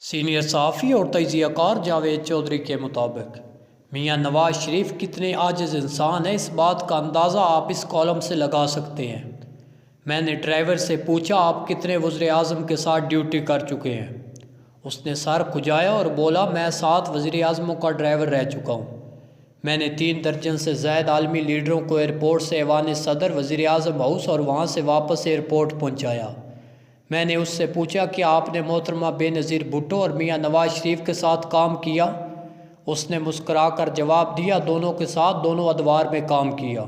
Senior صحافی اور تجزیہ کار جاوید چودھری کے مطابق میاں نواز شریف کتنے عاجز انسان ہیں، اس بات کا اندازہ آپ اس کالم سے لگا سکتے ہیں۔ میں نے ڈرائیور سے پوچھا، آپ کتنے وزیر اعظم کے ساتھ ڈیوٹی کر چکے ہیں؟ اس نے سر کھجایا اور بولا، میں 7 وزیر اعظموں کا ڈرائیور رہ چکا ہوں۔ میں نے 3 درجن سے زائد عالمی لیڈروں کو ایئرپورٹ سے ایوان صدر، وزیر اعظم ہاؤس اور وہاں سے واپس ایئرپورٹ پہنچایا۔ میں نے اس سے پوچھا کہ آپ نے محترمہ بے نظیر بھٹو اور میاں نواز شریف کے ساتھ کام کیا؟ اس نے مسکرا کر جواب دیا، دونوں کے ساتھ دونوں ادوار میں کام کیا۔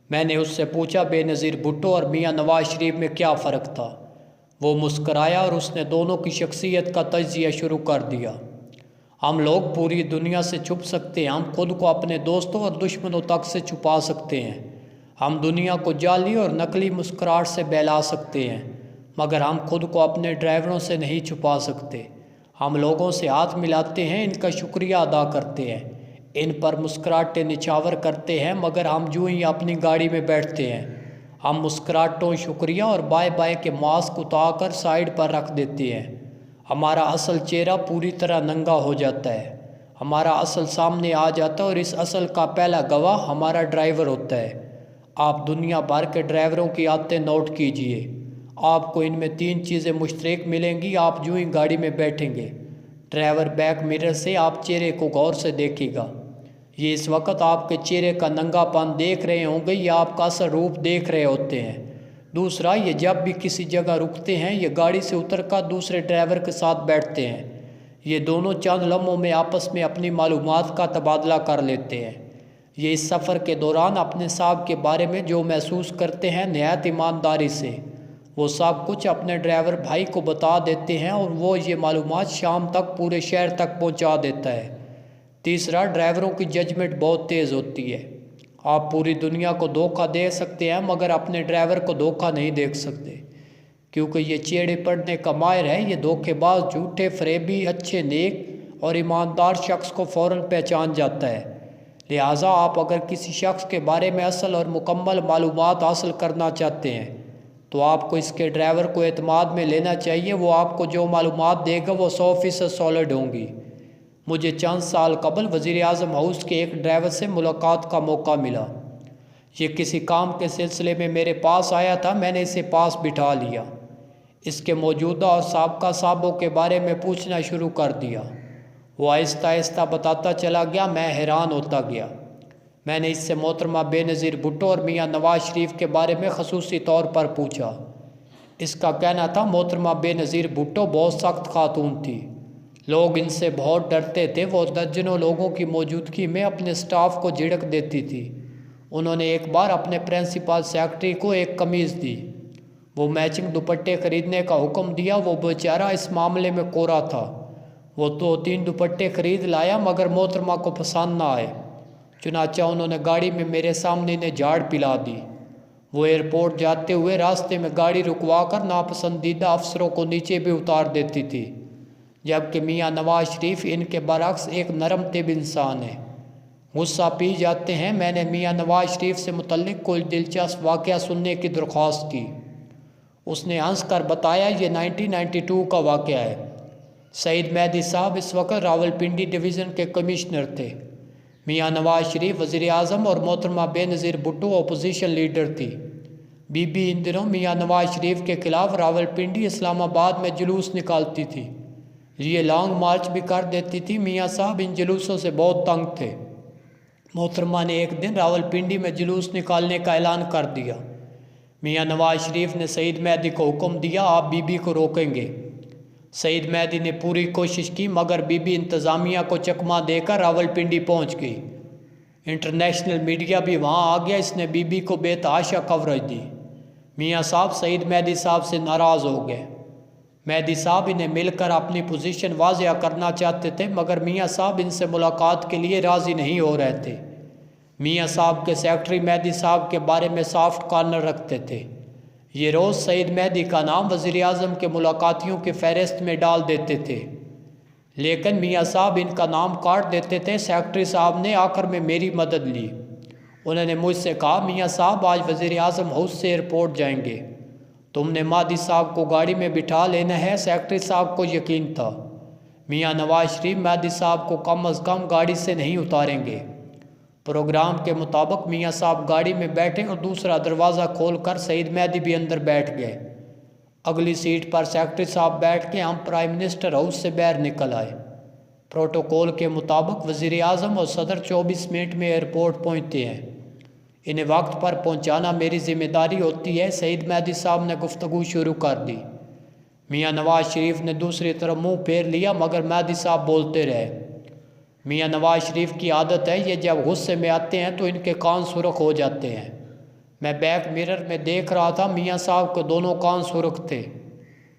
میں نے اس سے پوچھا، بے نظیر بھٹو اور میاں نواز شریف میں کیا فرق تھا؟ وہ مسکرایا اور اس نے دونوں کی شخصیت کا تجزیہ شروع کر دیا۔ ہم لوگ پوری دنیا سے چھپ سکتے ہیں، ہم خود کو اپنے دوستوں اور دشمنوں تک سے چھپا سکتے ہیں، ہم دنیا کو جعلی اور نقلی مسکراہٹ سے بہلا سکتے ہیں، مگر ہم خود کو اپنے ڈرائیوروں سے نہیں چھپا سکتے۔ ہم لوگوں سے ہاتھ ملاتے ہیں، ان کا شکریہ ادا کرتے ہیں، ان پر مسکراہٹیں نچھاور کرتے ہیں، مگر ہم جو ہی اپنی گاڑی میں بیٹھتے ہیں، ہم مسکراہٹوں، شکریہ اور بائے بائے کے ماسک اتار کر سائیڈ پر رکھ دیتے ہیں۔ ہمارا اصل چہرہ پوری طرح ننگا ہو جاتا ہے، ہمارا اصل سامنے آ جاتا ہے اور اس اصل کا پہلا گواہ ہمارا ڈرائیور ہوتا ہے۔ آپ دنیا بھر کے ڈرائیوروں کی عادتیں نوٹ کیجئے، آپ کو ان میں 3 چیزیں مشترک ملیں گی۔ آپ جو ہی گاڑی میں بیٹھیں گے، ڈرائیور بیک مرر سے آپ چہرے کو غور سے دیکھے گا۔ یہ اس وقت آپ کے چہرے کا ننگا پن دیکھ رہے ہوں گے یا آپ کا اصل روپ دیکھ رہے ہوتے ہیں۔ دوسرا، یہ جب بھی کسی جگہ رکتے ہیں، یہ گاڑی سے اتر کر دوسرے ڈرائیور کے ساتھ بیٹھتے ہیں۔ یہ دونوں چند لمحوں میں آپس میں اپنی معلومات کا تبادلہ کر لیتے ہیں۔ یہ اس سفر کے دوران اپنے صاحب کے بارے میں جو محسوس کرتے ہیں، نہایت ایمانداری سے وہ سب کچھ اپنے ڈرائیور بھائی کو بتا دیتے ہیں اور وہ یہ معلومات شام تک پورے شہر تک پہنچا دیتا ہے۔ تیسرا، ڈرائیوروں کی ججمنٹ بہت تیز ہوتی ہے۔ آپ پوری دنیا کو دھوکہ دے سکتے ہیں مگر اپنے ڈرائیور کو دھوکہ نہیں دے سکتے، کیونکہ یہ چیڑے پڑنے کا ماہر ہے۔ یہ دھوکے باز، جھوٹے، فریبی، اچھے، نیک اور ایماندار شخص کو فوراً پہچان جاتا ہے۔ لہٰذا آپ اگر کسی شخص کے بارے میں اصل اور مکمل معلومات حاصل کرنا چاہتے ہیں تو آپ کو اس کے ڈرائیور کو اعتماد میں لینا چاہیے۔ وہ آپ کو جو معلومات دے گا وہ 100% سالڈ ہوں گی۔ مجھے چند سال قبل وزیر اعظم ہاؤس کے ایک ڈرائیور سے ملاقات کا موقع ملا۔ یہ کسی کام کے سلسلے میں میرے پاس آیا تھا، میں نے اسے پاس بٹھا لیا، اس کے موجودہ اور سابقہ صاحبوں کے بارے میں پوچھنا شروع کر دیا۔ وہ آہستہ آہستہ بتاتا چلا گیا، میں حیران ہوتا گیا۔ میں نے اس سے محترمہ بے نظیر بھٹو اور میاں نواز شریف کے بارے میں خصوصی طور پر پوچھا۔ اس کا کہنا تھا، محترمہ بے نظیر بھٹو بہت سخت خاتون تھی، لوگ ان سے بہت ڈرتے تھے۔ وہ درجنوں لوگوں کی موجودگی میں اپنے سٹاف کو جھڑک دیتی تھی۔ انہوں نے ایک بار اپنے پرنسپل سیکرٹری کو ایک قمیض دی، وہ میچنگ دوپٹے خریدنے کا حکم دیا۔ وہ بیچارہ اس معاملے میں کورا تھا، وہ 2-3 دوپٹے خرید لایا مگر محترمہ کو پسند نہ آئے، چنانچہ انہوں نے گاڑی میں میرے سامنے انہیں جھاڑ پلا دی۔ وہ ایئرپورٹ جاتے ہوئے راستے میں گاڑی رکوا کر ناپسندیدہ افسروں کو نیچے بھی اتار دیتی تھی، جبکہ میاں نواز شریف ان کے برعکس ایک نرم طبع انسان ہے، غصہ پی جاتے ہیں۔ میں نے میاں نواز شریف سے متعلق کوئی دلچسپ واقعہ سننے کی درخواست کی۔ اس نے ہنس کر بتایا، یہ 1992 کا واقعہ ہے۔ سعید مہدی صاحب اس وقت راولپنڈی ڈویژن کے کمشنر تھے، میاں نواز شریف وزیر اعظم اور محترمہ بے نظیر بھٹو اپوزیشن لیڈر تھی۔ بی بی ان دنوں میاں نواز شریف کے خلاف راولپنڈی، اسلام آباد میں جلوس نکالتی تھی، یہ لانگ مارچ بھی کر دیتی تھی۔ میاں صاحب ان جلوسوں سے بہت تنگ تھے۔ محترمہ نے ایک دن راولپنڈی میں جلوس نکالنے کا اعلان کر دیا۔ میاں نواز شریف نے سعید مہدی کو حکم دیا، آپ بی بی کو روکیں گے۔ سعید مہدی نے پوری کوشش کی مگر بی بی انتظامیہ کو چکمہ دے کر راولپنڈی پہنچ گئی۔ انٹرنیشنل میڈیا بھی وہاں آ گیا، اس نے بی بی کو بے تحاشا کوریج دی۔ میاں صاحب سعید مہدی صاحب سے ناراض ہو گئے۔ مہدی صاحب انہیں مل کر اپنی پوزیشن واضح کرنا چاہتے تھے مگر میاں صاحب ان سے ملاقات کے لیے راضی نہیں ہو رہے تھے۔ میاں صاحب کے سیکرٹری مہدی صاحب کے بارے میں سافٹ کارنر رکھتے تھے، یہ روز سعید مہدی کا نام وزیر اعظم کے ملاقاتیوں کی فہرست میں ڈال دیتے تھے، لیکن میاں صاحب ان کا نام کاٹ دیتے تھے۔ سیکرٹری صاحب نے آخر میں میری مدد لی، انہوں نے مجھ سے کہا، میاں صاحب آج وزیر اعظم ہاؤس سے ایئرپورٹ جائیں گے، تم نے مہدی صاحب کو گاڑی میں بٹھا لینا ہے۔ سیکرٹری صاحب کو یقین تھا میاں نواز شریف مہدی صاحب کو کم از کم گاڑی سے نہیں اتاریں گے۔ پروگرام کے مطابق میاں صاحب گاڑی میں بیٹھے اور دوسرا دروازہ کھول کر سعید مہدی بھی اندر بیٹھ گئے۔ اگلی سیٹ پر سیکرٹری صاحب بیٹھ کے ہم پرائم منسٹر ہاؤس سے باہر نکل آئے۔ پروٹوکول کے مطابق وزیر اعظم اور صدر 24 منٹ میں ایئرپورٹ پہنچتے ہیں۔ انہیں وقت پر پہنچانا میری ذمہ داری ہوتی ہے، سعید مہدی صاحب نے گفتگو شروع کر دی۔ میاں نواز شریف نے دوسری طرف منہ پھیر لیا مگر مہدی صاحب بولتے رہے۔ میاں نواز شریف کی عادت ہے، یہ جب غصے میں آتے ہیں تو ان کے کان سرخ ہو جاتے ہیں۔ میں بیک مرر میں دیکھ رہا تھا، میاں صاحب کو دونوں کان سرخ تھے۔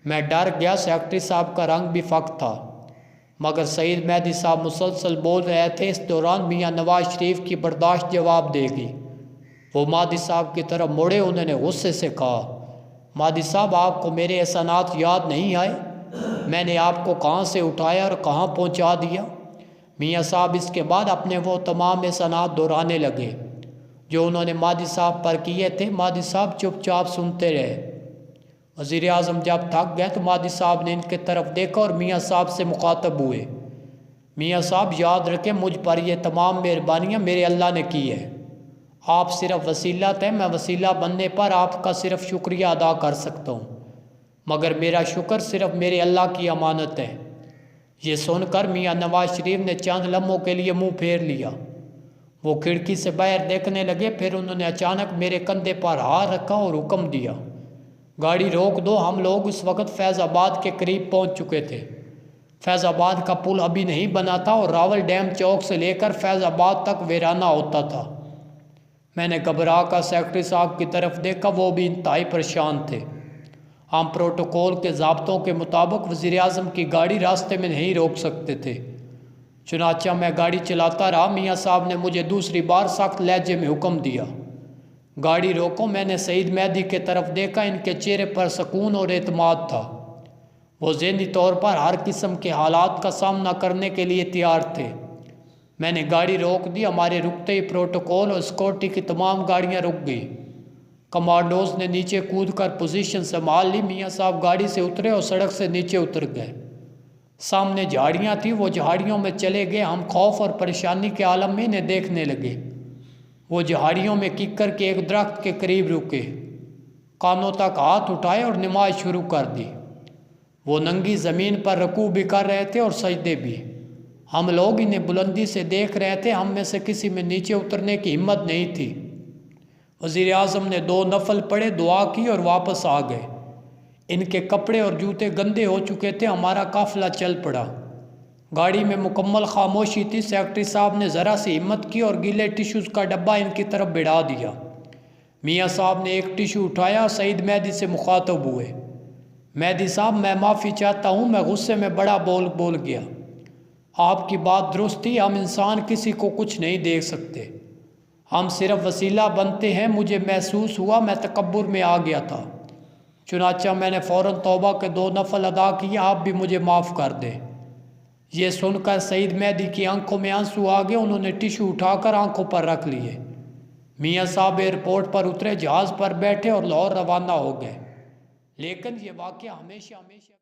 میں ڈر گیا، سیکرٹری صاحب کا رنگ بھی فاق تھا، مگر سعید مہدی صاحب مسلسل بول رہے تھے۔ اس دوران میاں نواز شریف کی برداشت جواب دے گی۔ وہ مہدی صاحب کی طرف مڑے، انہوں نے غصے سے کہا، مہدی صاحب آپ کو میرے احسانات یاد نہیں آئے؟ میں نے آپ کو کہاں سے اٹھایا اور کہاں پہنچا دیا؟ میاں صاحب اس کے بعد اپنے وہ تمام احسانات دہرانے لگے جو انہوں نے مہدی صاحب پر کیے تھے۔ مہدی صاحب چپ چاپ سنتے رہے۔ وزیر اعظم جب تھک گئے تو مہدی صاحب نے ان کی طرف دیکھا اور میاں صاحب سے مخاطب ہوئے، میاں صاحب یاد رکھیں، مجھ پر یہ تمام مہربانیاں میرے اللہ نے کی ہے۔ آپ صرف وسیلہ تھے، میں وسیلہ بننے پر آپ کا صرف شکریہ ادا کر سکتا ہوں، مگر میرا شکر صرف میرے اللہ کی امانت ہے۔ یہ سن کر میاں نواز شریف نے چند لمحوں کے لیے منہ پھیر لیا۔ وہ کھڑکی سے باہر دیکھنے لگے، پھر انہوں نے اچانک میرے کندھے پر ہاتھ رکھا اور حکم دیا، گاڑی روک دو۔ ہم لوگ اس وقت فیض آباد کے قریب پہنچ چکے تھے۔ فیض آباد کا پل ابھی نہیں بنا تھا اور راول ڈیم چوک سے لے کر فیض آباد تک ویرانہ ہوتا تھا۔ میں نے گھبرا کر سیکرٹری صاحب کی طرف دیکھا، وہ بھی انتہائی پریشان تھے۔ ہم پروٹوکول کے ضابطوں کے مطابق وزیر اعظم کی گاڑی راستے میں نہیں روک سکتے تھے، چنانچہ میں گاڑی چلاتا رہا۔ میاں صاحب نے مجھے دوسری بار سخت لہجے میں حکم دیا، گاڑی روکو۔ میں نے سعید مہدی کی طرف دیکھا، ان کے چہرے پر سکون اور اعتماد تھا۔ وہ ذہنی طور پر ہر قسم کے حالات کا سامنا کرنے کے لیے تیار تھے۔ میں نے گاڑی روک دی۔ ہمارے رکتے ہی پروٹوکول اور سیکورٹی کی تمام گاڑیاں رک گئی۔ کمانڈوز نے نیچے کود کر پوزیشن سنبھال لی۔ میاں صاحب گاڑی سے اترے اور سڑک سے نیچے اتر گئے۔ سامنے جھاڑیاں تھیں، وہ جھاڑیوں میں چلے گئے۔ ہم خوف اور پریشانی کے عالم میں انہیں دیکھنے لگے۔ وہ جھاڑیوں میں ککر کے ایک درخت کے قریب رکے، کانوں تک ہاتھ اٹھائے اور نماز شروع کر دی۔ وہ ننگی زمین پر رکوع بھی کر رہے تھے اور سجدے بھی۔ ہم لوگ انہیں بلندی سے دیکھ رہے تھے، ہم میں سے کسی میں نیچے اترنے کی ہمت نہیں تھی۔ وزیر اعظم نے 2 نفل پڑھے، دعا کی اور واپس آ گئے۔ ان کے کپڑے اور جوتے گندے ہو چکے تھے۔ ہمارا قافلہ چل پڑا۔ گاڑی میں مکمل خاموشی تھی۔ سیکرٹری صاحب نے ذرا سی ہمت کی اور گیلے ٹیشوز کا ڈبہ ان کی طرف بڑھا دیا۔ میاں صاحب نے ایک ٹیشو اٹھایا اور سعید مہدی سے مخاطب ہوئے، مہدی صاحب میں معافی چاہتا ہوں، میں غصے میں بڑا بول گیا۔ آپ کی بات درست تھی، ہم انسان کسی کو کچھ نہیں دیکھ سکتے، ہم صرف وسیلہ بنتے ہیں۔ مجھے محسوس ہوا میں تکبر میں آ گیا تھا، چنانچہ میں نے فوراً توبہ کے 2 نفل ادا کیے، آپ بھی مجھے معاف کر دیں۔ یہ سن کر سعید مہدی کی آنکھوں میں آنسو آ گئے۔ انہوں نے ٹیشو اٹھا کر آنکھوں پر رکھ لیے۔ میاں صاحب ایئرپورٹ پر اترے، جہاز پر بیٹھے اور لاہور روانہ ہو گئے۔ لیکن یہ واقعہ ہمیشہ